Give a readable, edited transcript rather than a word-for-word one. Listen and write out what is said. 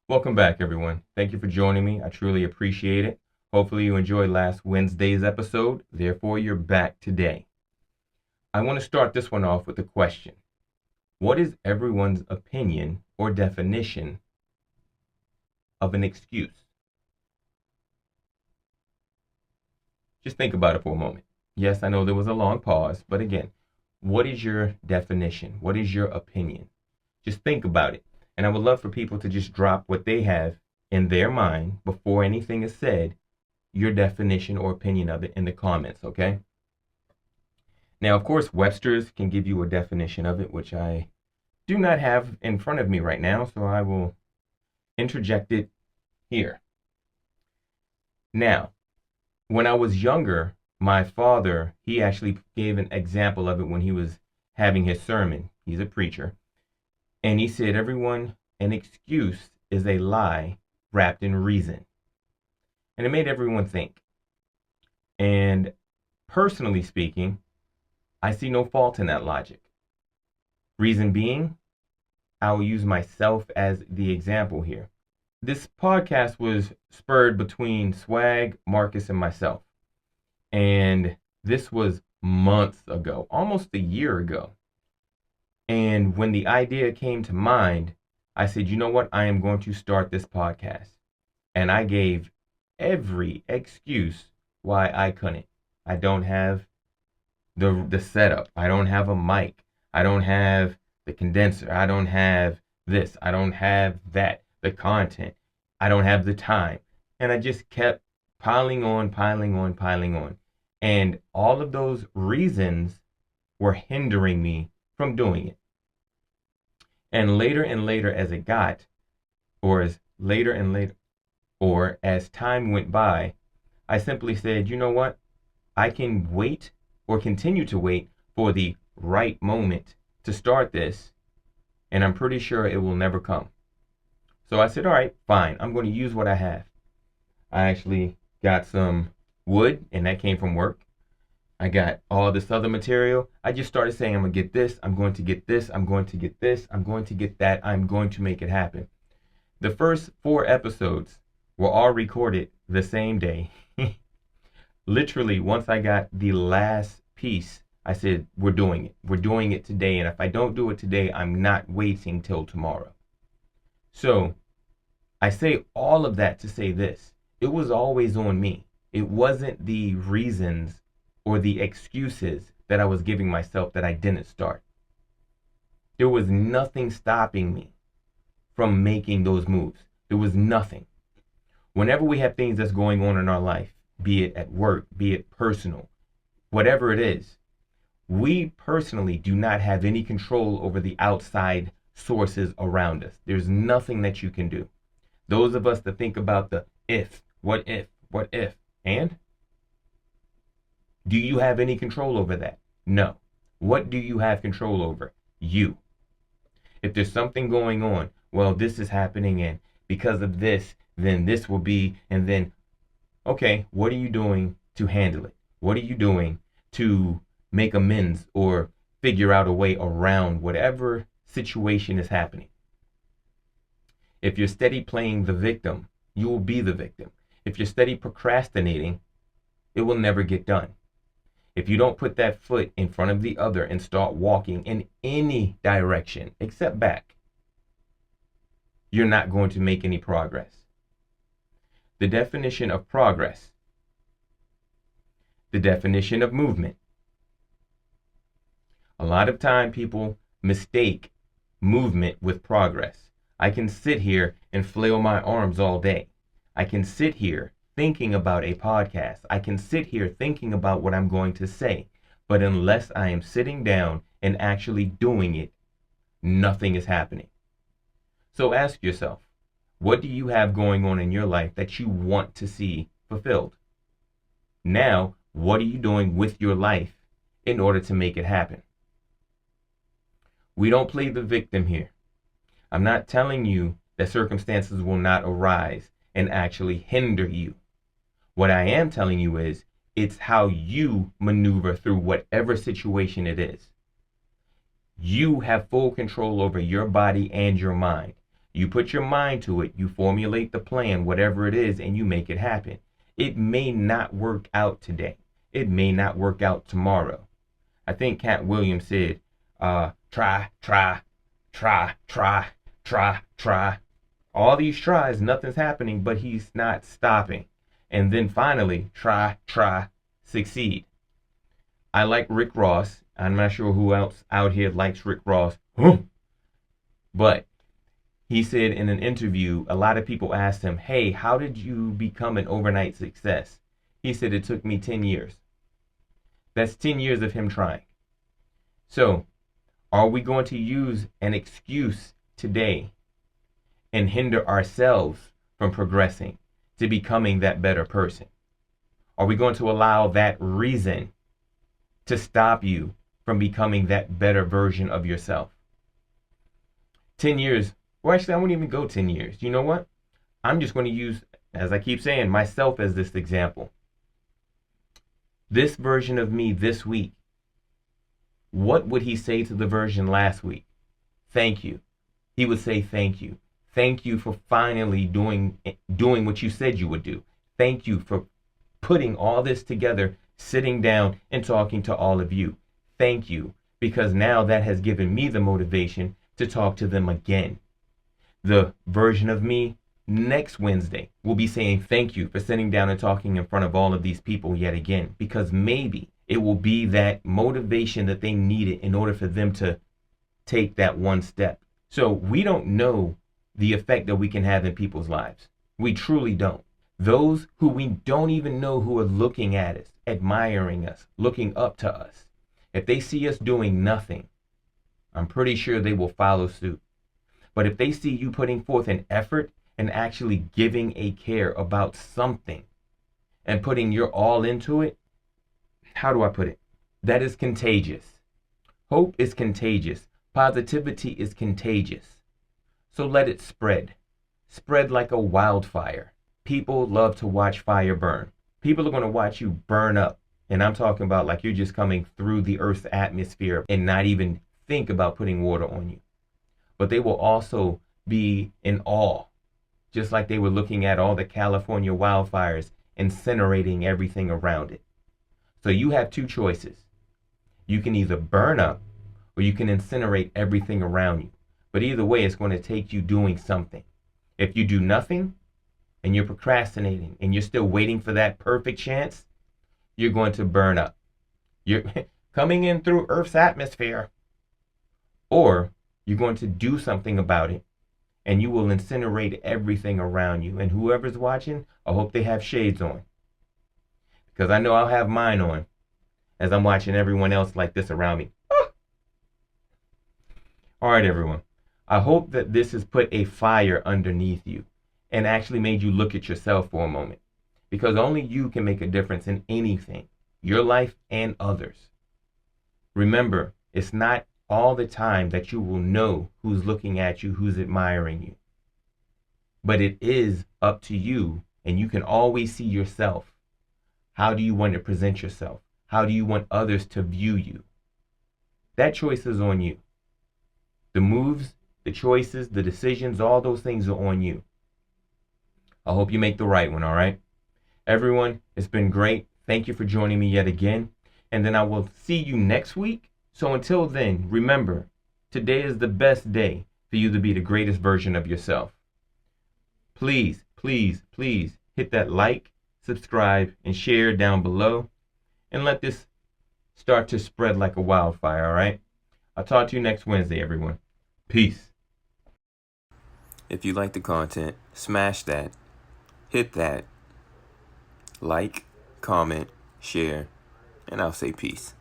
Welcome back, everyone. Thank you for joining me. I truly appreciate it. Hopefully, you enjoyed last Wednesday's episode. Therefore, you're back today. I want to start this one off with a question. What is everyone's opinion or definition of an excuse? Just think about it for a moment. Yes, I know there was a long pause, but again, what is your definition? What is your opinion? Just think about it. And I would love for people to just drop what they have in their mind before anything is said, your definition or opinion of it in the comments, okay? Now, of course, Webster's can give you a definition of it, which I do not have in front of me right now, so I will interject it here. Now, when I was younger, my father, he actually gave an example of it when he was having his sermon. He's a preacher. And he said, everyone, an excuse is a lie wrapped in reason. And it made everyone think. And personally speaking, I see no fault in that logic. Reason being, I will use myself as the example here. This podcast was spurred between Swag, Marcus, and myself. And this was months ago, almost a year ago. And when the idea came to mind, I said, you know what? I am going to start this podcast. And I gave every excuse why I couldn't. I don't have the setup. I don't have a mic. I don't have the condenser. I don't have this. I don't have that. The content. I don't have the time. And I just kept piling on. And all of those reasons were hindering me from doing it. And later as it got, or as later and later, or as time went by, I simply said, you know what? I can wait or continue to wait for the right moment to start this, and I'm pretty sure it will never come. So I said, all right, fine. I'm going to use what I have. I actually got some wood, and that came from work. I got all this other material. I just started saying, I'm going to get this. I'm going to get this. I'm going to get this. I'm going to get that. I'm going to make it happen. The first 4 episodes were all recorded the same day. Literally, once I got the last piece, I said, we're doing it. We're doing it today. And if I don't do it today, I'm not waiting till tomorrow. So I say all of that to say this. It was always on me. It wasn't the reasons or the excuses that I was giving myself that I didn't start. There was nothing stopping me from making those moves. There was nothing. Whenever we have things that's going on in our life, be it at work, be it personal, whatever it is, we personally do not have any control over the outside sources around us. There's nothing that you can do. Those of us that think about the if, what if, and do you have any control over that? No. What do you have control over? You. If there's something going on, well, this is happening, and because of this, then this will be, and then, okay, what are you doing to handle it? What are you doing to make amends or figure out a way around whatever situation is happening? If you're steady playing the victim, you will be the victim. If you're steady procrastinating, it will never get done. If you don't put that foot in front of the other and start walking in any direction except back, you're not going to make any progress. The definition of progress. The definition of movement. A lot of time people mistake movement with progress. I can sit here and flail my arms all day. I can sit here thinking about a podcast. I can sit here thinking about what I'm going to say. But unless I am sitting down and actually doing it, nothing is happening. So ask yourself, what do you have going on in your life that you want to see fulfilled? Now, what are you doing with your life in order to make it happen? We don't play the victim here. I'm not telling you that circumstances will not arise and actually hinder you. What I am telling you is it's how you maneuver through whatever situation it is. You have full control over your body and your mind. You put your mind to it, you formulate the plan, whatever it is, and you make it happen. It may not work out today. It may not work out tomorrow. I think Cat Williams said, try, try, try, try, try, try. All these tries, nothing's happening, but he's not stopping. And then finally, try, try, succeed. I like Rick Ross. I'm not sure who else out here likes Rick Ross. But he said in an interview, a lot of people asked him, hey, how did you become an overnight success? He said, it took me 10 years. That's 10 years of him trying. So, are we going to use an excuse today and hinder ourselves from progressing to becoming that better person? Are we going to allow that reason to stop you from becoming that better version of yourself? 10 years. Well, actually, I won't even go 10 years. You know what? I'm just going to use, as I keep saying, myself as this example. This version of me this week, what would he say to the version last week? Thank you. He would say thank you. Thank you for finally doing what you said you would do. Thank you for putting all this together, sitting down and talking to all of you. Thank you, because now that has given me the motivation to talk to them again. The version of me next Wednesday will be saying thank you for sitting down and talking in front of all of these people yet again, because maybe it will be that motivation that they needed in order for them to take that one step. So we don't know the effect that we can have in people's lives. We truly don't. Those who we don't even know who are looking at us, admiring us, looking up to us, if they see us doing nothing, I'm pretty sure they will follow suit. But if they see you putting forth an effort and actually giving a care about something and putting your all into it, how do I put it? That is contagious. Hope is contagious. Positivity is contagious. So let it spread. Spread like a wildfire. People love to watch fire burn. People are going to watch you burn up. And I'm talking about like you're just coming through the Earth's atmosphere and not even think about putting water on you. But they will also be in awe, just like they were looking at all the California wildfires incinerating everything around it. So you have two choices. You can either burn up or you can incinerate everything around you. But either way, it's going to take you doing something. If you do nothing and you're procrastinating and you're still waiting for that perfect chance, you're going to burn up. You're coming in through Earth's atmosphere. Or you're going to do something about it and you will incinerate everything around you. And whoever's watching, I hope they have shades on. Because I know I'll have mine on as I'm watching everyone else like this around me. All right, everyone. I hope that this has put a fire underneath you and actually made you look at yourself for a moment. Because only you can make a difference in anything, your life and others. Remember, it's not all the time that you will know who's looking at you, who's admiring you. But it is up to you, and you can always see yourself. How do you want to present yourself? How do you want others to view you? That choice is on you. The moves, the choices, the decisions, all those things are on you. I hope you make the right one, all right? Everyone, it's been great. Thank you for joining me yet again. And then I will see you next week. So until then, remember, today is the best day for you to be the greatest version of yourself. Please, please, please hit that like, subscribe, and share down below. And let this start to spread like a wildfire, all right? I'll talk to you next Wednesday, everyone. Peace. If you like the content, smash that, hit that, like, comment, share, and I'll say peace.